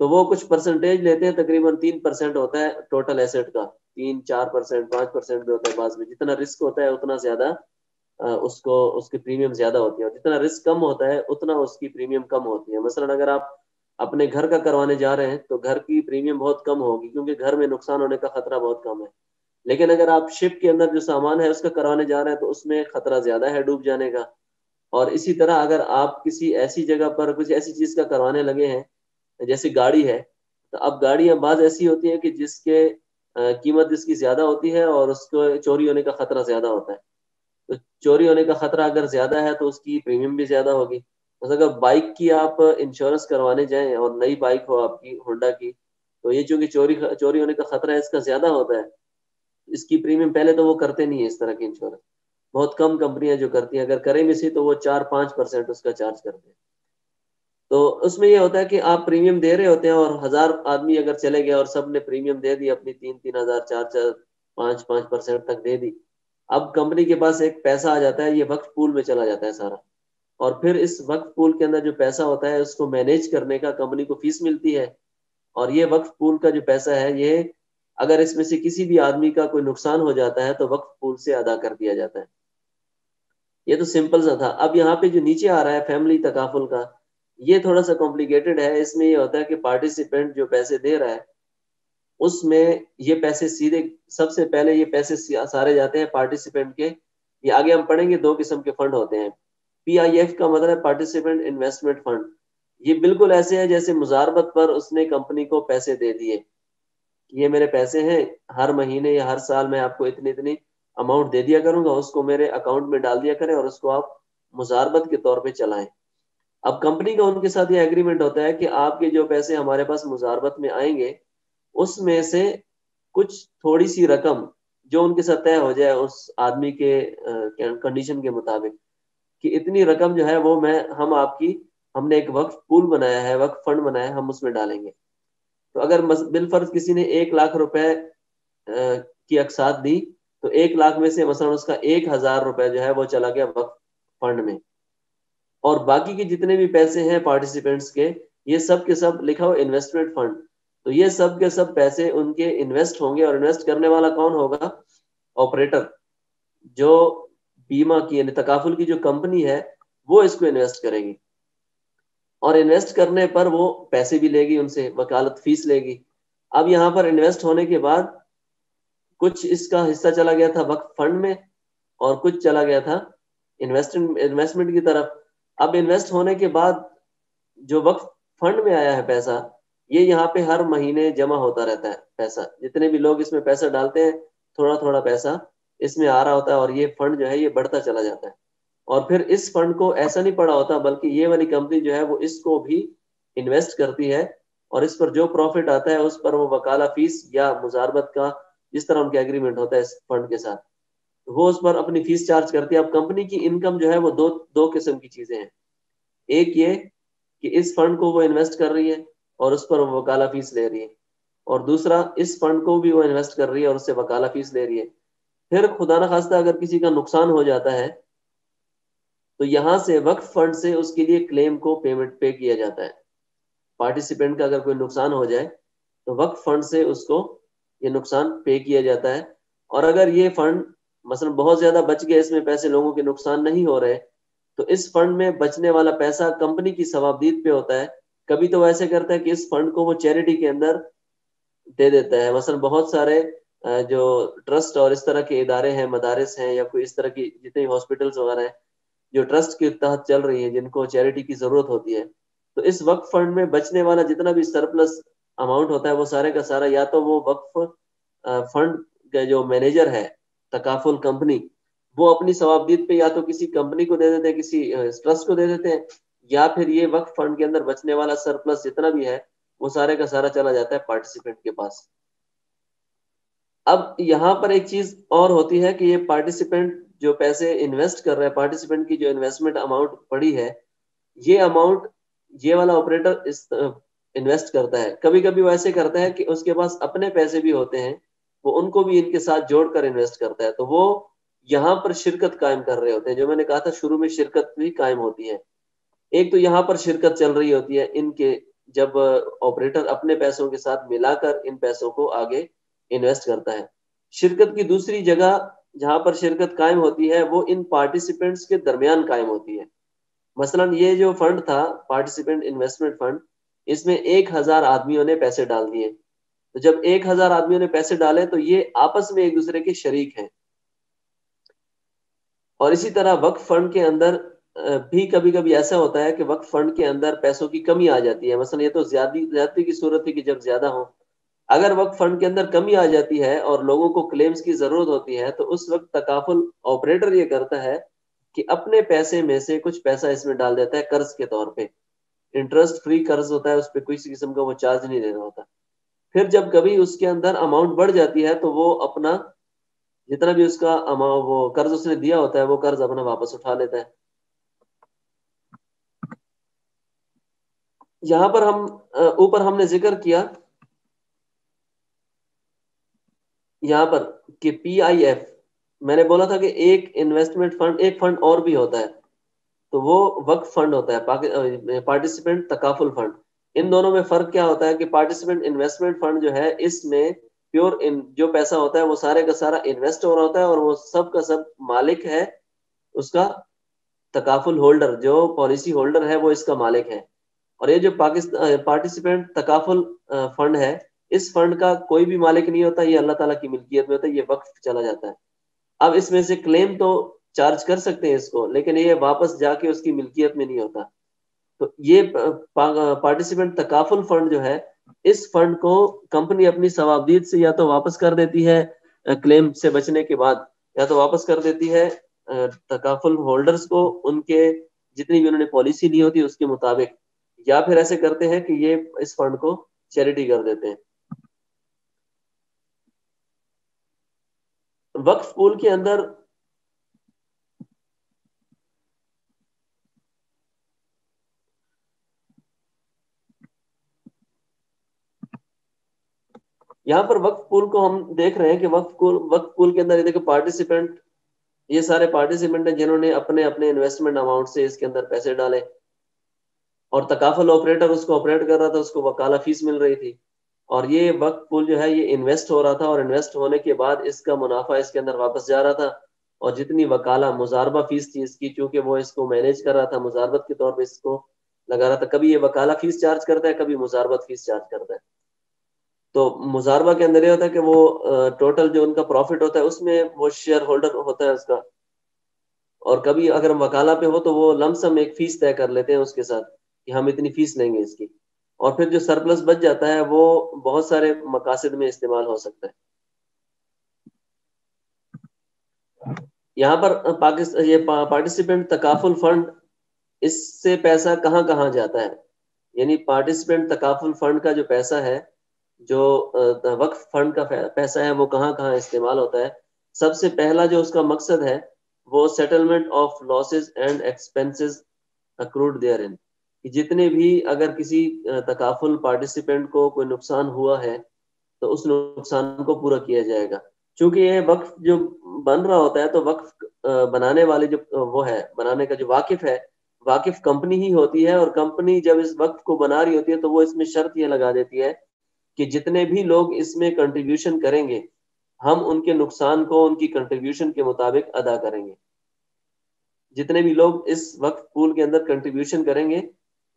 تو وہ کچھ پرسنٹیج لیتے ہیں، تقریباً 3% ہوتا ہے ٹوٹل ایسٹ کا، 3-4% 5% بھی ہوتا ہے بعض میں، جتنا رسک ہوتا ہے اتنا زیادہ اس کی پریمیم زیادہ ہوتی ہے، اور جتنا رسک کم ہوتا ہے اتنا اس کی پریمیم کم ہوتی ہے۔ مثلا اگر آپ اپنے گھر کا کروانے جا رہے ہیں تو گھر کی پریمیم بہت کم ہوگی کیونکہ گھر میں نقصان ہونے کا خطرہ بہت کم ہے، لیکن اگر آپ شپ کے اندر جو سامان ہے اس کا کروانے جا رہے ہیں تو اس میں خطرہ زیادہ ہے ڈوب جانے کا۔ اور اسی طرح اگر آپ کسی ایسی جگہ پر کچھ ایسی چیز کا کروانے لگے ہیں جیسے گاڑی ہے، تو اب گاڑیاں بعض ایسی ہوتی ہیں کہ جس کے قیمت اس کی زیادہ ہوتی ہے اور اس کو چوری ہونے کا خطرہ زیادہ ہوتا ہے، تو چوری ہونے کا خطرہ اگر زیادہ ہے تو اس کی پریمیم بھی زیادہ ہوگی۔ اگر بائک کی آپ انشورنس کروانے جائیں اور نئی بائک ہو آپ کی ہونڈا کی، تو یہ چونکہ چوری ہونے کا خطرہ ہے اس کا زیادہ ہوتا ہے، اس کی پریمیم پہلے تو وہ کرتے نہیں ہے اس طرح کی انشورنس، بہت کم کمپنیاں جو کرتی ہیں، اگر کریں بھی سی تو وہ 4-5% اس کا چارج کرتے ہیں۔ تو اس میں یہ ہوتا ہے کہ آپ پریمیم دے رہے ہوتے ہیں اور 1000 آدمی اگر چلے گئے اور سب نے پریمیم دے دی اپنی 3-3 ہزار 4-4 5-5% تک دے دی، اب کمپنی کے پاس ایک پیسہ آ جاتا ہے، یہ وقف پول میں چلا جاتا ہے سارا، اور پھر اس وقف پول کے اندر جو پیسہ ہوتا ہے اس کو مینیج کرنے کا کمپنی کو فیس ملتی ہے، اور یہ وقف پول کا جو پیسہ ہے یہ اگر اس میں سے کسی بھی آدمی کا کوئی نقصان ہو جاتا ہے تو وقف پول سے ادا کر دیا جاتا ہے. یہ تو سمپل سا تھا. اب یہاں پہ جو نیچے آ رہا ہے فیملی تکافل کا, یہ تھوڑا سا کمپلیکیٹڈ ہے. اس میں یہ ہوتا ہے کہ پارٹیسپینٹ جو پیسے دے رہا ہے اس میں یہ پیسے سیدھے, سب سے پہلے یہ پیسے سارے جاتے ہیں پارٹیسپینٹ کے. یہ آگے ہم پڑھیں گے, 2 قسم کے فنڈ ہوتے ہیں. PIF کا مطلب ہے پارٹیسپینٹ انویسٹمنٹ فنڈ. یہ بالکل ایسے ہے جیسے مزاربت پر اس نے کمپنی کو پیسے دے دیے, یہ میرے پیسے ہیں, ہر مہینے یا ہر سال میں آپ کو اتنی اماؤنٹ دے دیا کروں گا, اس کو میرے اکاؤنٹ میں ڈال دیا کریں اور اس کو آپ مزاربت کے طور پہ چلائیں. اب کمپنی کا ان کے ساتھ یہ ایگریمنٹ ہوتا ہے کہ آپ کے جو پیسے ہمارے پاس مزاربت میں آئیں گے اس میں سے کچھ تھوڑی سی رقم جو ان کے ساتھ طے ہو جائے اس آدمی کے کنڈیشن کے مطابق, کہ اتنی رقم جو ہے وہ ہم نے ایک وقف پول بنایا ہے, وقف فنڈ بنایا ہے, ہم اس میں ڈالیں گے. تو اگر بالفرض کسی نے 1,00,000 روپے کی اقساط دی تو 1,00,000 میں سے مثلا اس کا 1,000 روپے جو ہے وہ چلا گیا وقف فنڈ میں, اور باقی کے جتنے بھی پیسے ہیں پارٹیسپینٹس کے یہ سب کے سب لکھا ہو انویسٹمنٹ فنڈ. تو یہ سب کے سب پیسے ان کے انویسٹ ہوں گے, اور انویسٹ کرنے والا کون ہوگا؟ آپریٹر, جو بیمہ کی یعنی تکافل کی جو کمپنی ہے وہ اس کو انویسٹ کرے گی, اور انویسٹ کرنے پر وہ پیسے بھی لے گی ان سے, وکالت فیس لے گی. اب یہاں پر انویسٹ ہونے کے بعد کچھ اس کا حصہ چلا گیا تھا وقف فنڈ میں اور کچھ چلا گیا تھا انویسٹمنٹ کی طرف. اب انویسٹ ہونے کے بعد جو وقف فنڈ میں آیا ہے پیسہ, یہ یہاں پہ ہر مہینے جمع ہوتا رہتا ہے پیسہ. جتنے بھی لوگ اس میں پیسہ ڈالتے ہیں تھوڑا تھوڑا پیسہ اس میں آ رہا ہوتا ہے, اور یہ فنڈ جو ہے یہ بڑھتا چلا جاتا ہے. اور پھر اس فنڈ کو ایسا نہیں پڑا ہوتا, بلکہ یہ والی کمپنی جو ہے وہ اس کو بھی انویسٹ کرتی ہے, اور اس پر جو پروفٹ آتا ہے اس پر وہ وکالہ فیس یا مزاربت کا جس طرح ان کا ایگریمنٹ ہوتا ہے اس فنڈ کے ساتھ, وہ اس پر اپنی فیس چارج کرتی ہے. اب کمپنی کی انکم جو ہے وہ دو قسم کی چیزیں ہیں. ایک یہ کہ اس فنڈ کو وہ انویسٹ کر رہی ہے اور اس پر وہ وکالہ فیس لے رہی ہے, اور دوسرا اس فنڈ کو بھی وہ انویسٹ کر رہی ہے اور اس سے وکالہ فیس لے رہی ہے. پھر خدا نخواستہ اگر کسی کا نقصان ہو جاتا ہے تو یہاں سے وقف فنڈ سے اس کے لیے کلیم کو پیمنٹ پے کیا جاتا ہے. پارٹیسپینٹ کا اگر کوئی نقصان ہو جائے تو وقف فنڈ سے اس کو یہ نقصان پے کیا جاتا ہے. اور اگر یہ فنڈ مثلا بہت زیادہ بچ گئے, اس میں پیسے لوگوں کے نقصان نہیں ہو رہے, تو اس فنڈ میں بچنے والا پیسہ کمپنی کی ثوابدید پہ ہوتا ہے. کبھی تو وہ ایسے کرتا ہے کہ اس فنڈ کو وہ چیریٹی کے اندر دے دیتا ہے. مثلا بہت سارے جو ٹرسٹ اور اس طرح کے ادارے ہیں, مدارس ہیں, یا کوئی اس طرح کی جتنے ہاسپٹلس وغیرہ ہیں جو ٹرسٹ کے تحت چل رہی ہیں جن کو چیریٹی کی ضرورت ہوتی ہے, تو اس وقف فنڈ میں بچنے والا جتنا بھی سرپلس اماؤنٹ ہوتا ہے وہ سارے کا سارا یا تو وہ وقف فنڈ کا جو مینیجر ہے تکافل کمپنی, وہ اپنی ثوابدید پہ یا تو کسی کمپنی کو دے دیتے ہیں, کسی ٹرسٹ کو دے دیتے ہیں, یا پھر یہ وقف فنڈ کے اندر بچنے والا سرپلس جتنا بھی ہے وہ سارے کا سارا چلا جاتا ہے پارٹیسپینٹ کے پاس. اب یہاں پر ایک چیز اور ہوتی ہے کہ یہ پارٹیسپینٹ جو پیسے انویسٹ کر رہے ہیں, پارٹیسپینٹ کی جو انویسٹمنٹ اماؤنٹ پڑی ہے, یہ اماؤنٹ یہ والا آپریٹر انویسٹ کرتا ہے. کبھی کبھی وہ ایسے کرتا ہے کہ اس کے پاس اپنے پیسے بھی ہوتے ہیں, وہ ان کو بھی ان کے ساتھ جوڑ کر انویسٹ کرتا ہے. تو وہ یہاں پر شرکت قائم کر رہے ہوتے ہیں, جو میں نے کہا تھا شروع میں شرکت بھی قائم ہوتی ہے. ایک تو یہاں پر شرکت چل رہی ہوتی ہے ان کے, جب آپریٹر اپنے پیسوں کے ساتھ ملا کر ان پیسوں کو آگے انویسٹ کرتا ہے. شرکت کی دوسری جگہ جہاں پر شرکت قائم ہوتی ہے وہ ان پارٹیسپینٹس کے درمیان قائم ہوتی ہے. مثلا یہ جو فنڈ تھا پارٹیسپینٹ انویسٹمنٹ فنڈ, اس میں 1,000 آدمیوں نے پیسے ڈال دیے. تو جب 1,000 آدمیوں نے پیسے ڈالے تو یہ آپس میں ایک دوسرے کے شریک ہیں. اور اسی طرح وقف فنڈ کے اندر بھی کبھی کبھی ایسا ہوتا ہے کہ وقف فنڈ کے اندر پیسوں کی کمی آ جاتی ہے. مثلا یہ تو زیادتی کی صورت تھی کہ جب زیادہ ہو. اگر وقف فنڈ کے اندر کمی آ جاتی ہے اور لوگوں کو کلیمز کی ضرورت ہوتی ہے, تو اس وقت تکافل آپریٹر یہ کرتا ہے کہ اپنے پیسے میں سے کچھ پیسہ اس میں ڈال دیتا ہے قرض کے طور پہ. انٹرسٹ فری قرض ہوتا ہے, اس پہ کوئی قسم کا وہ چارج نہیں دینا ہوتا. پھر جب کبھی اس کے اندر اماؤنٹ بڑھ جاتی ہے تو وہ اپنا جتنا بھی اس کا وہ قرض اس نے دیا ہوتا ہے وہ قرض اپنا واپس اٹھا لیتا ہے. یہاں پر اوپر ہم نے ذکر کیا یہاں پر کہ PIF, میں نے بولا تھا کہ ایک انویسٹمنٹ فنڈ, ایک فنڈ اور بھی ہوتا ہے, تو وہ وقف فنڈ ہوتا ہے, پارٹیسپینٹ تکافل فنڈ. ان دونوں میں فرق کیا ہوتا ہے کہ پارٹیسپینٹ انویسٹمنٹ فنڈ جو ہے اس میں پیور جو پیسہ ہوتا ہے وہ سارے کا سارا انویسٹ ہو رہا ہوتا ہے اور وہ سب کا سب مالک ہے اس کا تکافل ہولڈر، جو پالیسی ہولڈر ہے وہ اس کا مالک ہے. اور یہ جو پارٹیسپینٹ تکافل فنڈ ہے، اس فنڈ کا کوئی بھی مالک نہیں ہوتا، یہ اللہ تعالیٰ کی ملکیت میں ہوتا ہے، یہ وقف چلا جاتا ہے. اب اس میں سے کلیم تو چارج کر سکتے ہیں اس کو، لیکن یہ واپس جا کے اس کی ملکیت میں نہیں ہوتا. تو یہ پارٹیسپینٹ تکافل فنڈ جو ہے، اس فنڈ کو کمپنی اپنی ثوابدید سے یا تو واپس کر دیتی ہے کلیم سے بچنے کے بعد، یا تو واپس کر دیتی ہے تکافل ہولڈرز کو ان کے جتنی بھی انہوں نے پالیسی لی ہوتی ہے اس کے مطابق، یا پھر ایسے کرتے ہیں کہ یہ اس فنڈ کو چیریٹی کر دیتے ہیں. وقف پول کے اندر یہاں پر وقف پول کو ہم دیکھ رہے ہیں کہ وقف پول کے اندر یہ دیکھیں پارٹیسپینٹ، یہ سارے پارٹیسپینٹ ہیں جنہوں نے اپنے اپنے انویسٹمنٹ اماؤنٹ سے اس کے اندر پیسے ڈالے، اور تکافل آپریٹر اس کو آپریٹ کر رہا تھا، اس کو وکالہ فیس مل رہی تھی. اور یہ وقف پول جو ہے یہ انویسٹ ہو رہا تھا، اور انویسٹ ہونے کے بعد اس کا منافع اس کے اندر واپس جا رہا تھا. اور جتنی وکالہ مضاربہ فیس تھی اس کی، چونکہ وہ اس کو مینیج کر رہا تھا مضاربت کے طور پہ اس کو لگا رہا تھا، کبھی یہ وکالہ فیس چارج کرتا ہے، کبھی مضاربت فیس چارج کرتا ہے. تو مضاربہ کے اندر یہ ہوتا ہے کہ وہ ٹوٹل جو ان کا پروفٹ ہوتا ہے اس میں وہ شیئر ہولڈر ہوتا ہے اس کا. اور کبھی اگر وکالہ پہ ہو تو وہ لم سم ایک فیس طے کر لیتے ہیں اس کے ساتھ کہ ہم اتنی فیس لیں گے اس کی. اور پھر جو سرپلس بچ جاتا ہے وہ بہت سارے مقاصد میں استعمال ہو سکتا ہے. یہاں پر یہ پارٹیسپینٹ تکافل فنڈ، اس سے پیسہ کہاں کہاں جاتا ہے، یعنی پارٹیسپینٹ تکافل فنڈ کا جو پیسہ ہے، جو وقف فنڈ کا پیسہ ہے، وہ کہاں کہاں استعمال ہوتا ہے. سب سے پہلا جو اس کا مقصد ہے وہ settlement of losses and expenses accrued there in, جتنے بھی اگر کسی تکافل پارٹیسپینٹ کو کوئی نقصان ہوا ہے تو اس نقصان کو پورا کیا جائے گا. چونکہ یہ وقف جو بن رہا ہوتا ہے تو وقف بنانے والے جو وہ ہے، بنانے کا جو واقف ہے، واقف کمپنی ہی ہوتی ہے. اور کمپنی جب اس وقف کو بنا رہی ہوتی ہے تو وہ اس میں شرط یہ لگا دیتی ہے کہ جتنے بھی لوگ اس میں کنٹریبیوشن کریں گے ہم ان کے نقصان کو ان کی کنٹریبیوشن کے مطابق ادا کریں گے. جتنے بھی لوگ اس وقف پول کے اندر کنٹریبیوشن کریں گے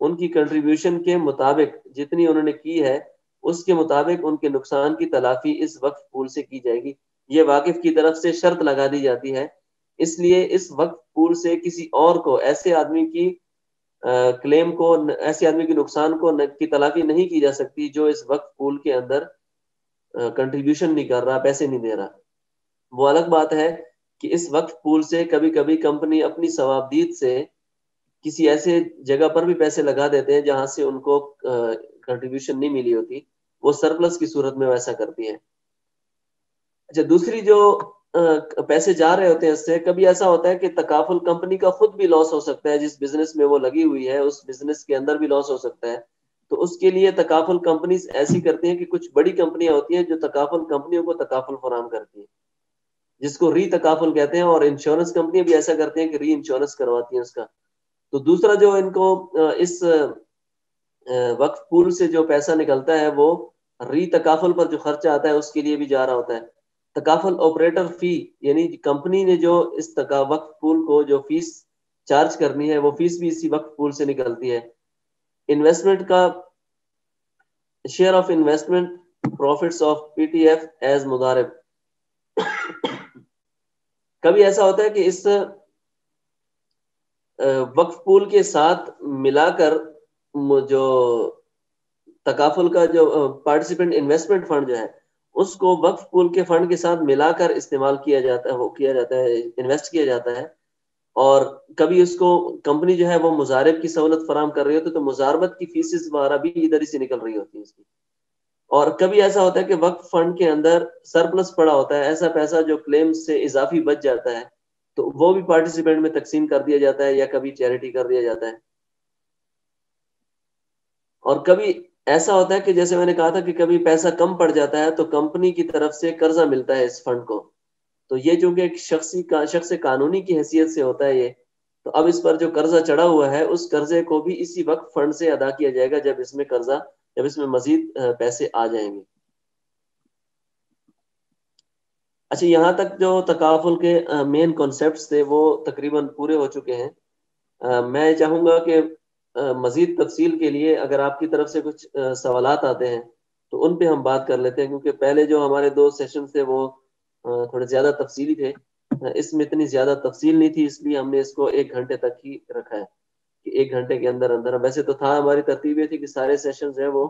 ان کی کنٹریبیوشن کے مطابق، جتنی انہوں نے کی ہے اس کے مطابق ان کے نقصان کی تلافی اس وقف پول سے کی جائے گی. یہ واقف کی طرف سے شرط لگا دی جاتی ہے. اس لیے اس وقف پول سے کسی اور کو، ایسے آدمی کی کلیم کو، ایسے آدمی کے نقصان کو کی تلافی نہیں کی جا سکتی جو اس وقف پول کے اندر کنٹریبیوشن نہیں کر رہا، پیسے نہیں دے رہا. وہ الگ بات ہے کہ اس وقف پول سے کبھی کبھی کمپنی اپنی ثوابدید سے کسی ایسے جگہ پر بھی پیسے لگا دیتے ہیں جہاں سے ان کو کنٹریبیوشن نہیں ملی ہوتی، وہ سرپلس کی صورت میں ویسا کرتی ہیں. اچھا، دوسری جو پیسے جا رہے ہوتے ہیں اس سے، کبھی ایسا ہوتا ہے کہ تکافل کمپنی کا خود بھی لاس ہو سکتا ہے، جس بزنس میں وہ لگی ہوئی ہے اس بزنس کے اندر بھی لاس ہو سکتا ہے. تو اس کے لیے تکافل کمپنیز ایسی کرتی ہیں کہ کچھ بڑی کمپنیاں ہوتی ہیں جو تکافل کمپنیوں کو تکافل فراہم کرتی ہیں، جس کو ری تکافل کہتے ہیں. اور انشورنس کمپنیاں بھی ایسا کرتی ہیں کہ ری انشورنس کرواتی ہیں اس کا. تو دوسرا جو ان کو اس وقف پول سے جو پیسہ نکلتا ہے وہ ری تکافل پر جو خرچہ آتا ہے اس کے لیے بھی جا رہا ہوتا ہے. تکافل آپریٹر فی، یعنی کمپنی نے جو اس وقف پول کو جو فیس چارج کرنی ہے وہ فیس بھی اسی وقف پول سے نکلتی ہے. انویسٹمنٹ کا share of investment profits of P T F as مضارب. کبھی ایسا ہوتا ہے کہ اس وقف پول کے ساتھ ملا کر جو تکافل کا جو پارٹیسپینٹ انویسٹمنٹ فنڈ جو ہے اس کو وقف پول کے فنڈ کے ساتھ ملا کر استعمال کیا جاتا ہے، وہ کیا جاتا ہے، انویسٹ کیا جاتا ہے. اور کبھی اس کو کمپنی جو ہے وہ مضارب کی سہولت فراہم کر رہی ہوتی ہے تو مضاربت کی فیسز وغیرہ بھی ادھر ہی سے نکل رہی ہوتی ہے اس کی. اور کبھی ایسا ہوتا ہے کہ وقف فنڈ کے اندر سرپلس پڑا ہوتا ہے، ایسا پیسہ جو کلیم سے اضافی بچ جاتا ہے تو وہ بھی پارٹیسپینٹ میں تقسیم کر دیا جاتا ہے یا کبھی چیریٹی کر دیا جاتا ہے. اور کبھی ایسا ہوتا ہے کہ جیسے میں نے کہا تھا کہ کبھی پیسہ کم پڑ جاتا ہے تو کمپنی کی طرف سے قرضہ ملتا ہے اس فنڈ کو. تو یہ چونکہ ایک شخص قانونی کی حیثیت سے ہوتا ہے یہ، تو اب اس پر جو قرضہ چڑھا ہوا ہے اس قرضے کو بھی اسی وقت فنڈ سے ادا کیا جائے گا جب اس میں مزید پیسے آ جائیں گے. اچھا، یہاں تک جو تکافل کے مین کانسیپٹس تھے وہ تقریباً پورے ہو چکے ہیں. میں چاہوں گا کہ مزید تفصیل کے لیے اگر آپ کی طرف سے کچھ سوالات آتے ہیں تو ان پہ ہم بات کر لیتے ہیں، کیونکہ پہلے جو ہمارے 2 سیشن تھے وہ تھوڑے زیادہ تفصیلی تھے. اس میں اتنی زیادہ تفصیل نہیں تھی، اس لیے ہم نے اس کو 1 گھنٹے تک ہی رکھا ہے کہ 1 گھنٹے کے اندر اندر. ویسے تو تھا، ہماری ترتیب یہ تھی کہ سارے سیشنز ہیں وہ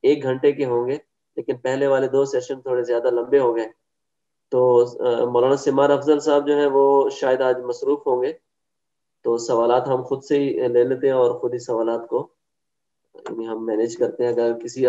1 گھنٹے کے ہوں گے، لیکن پہلے والے 2 سیشن تھوڑے زیادہ لمبے ہو گئے. تو مولانا سمار افضل صاحب جو ہیں وہ شاید آج مصروف ہوں گے، تو سوالات ہم خود سے ہی لے لیتے ہیں اور خود ہی سوالات کو ہم مینیج کرتے ہیں. اگر کسی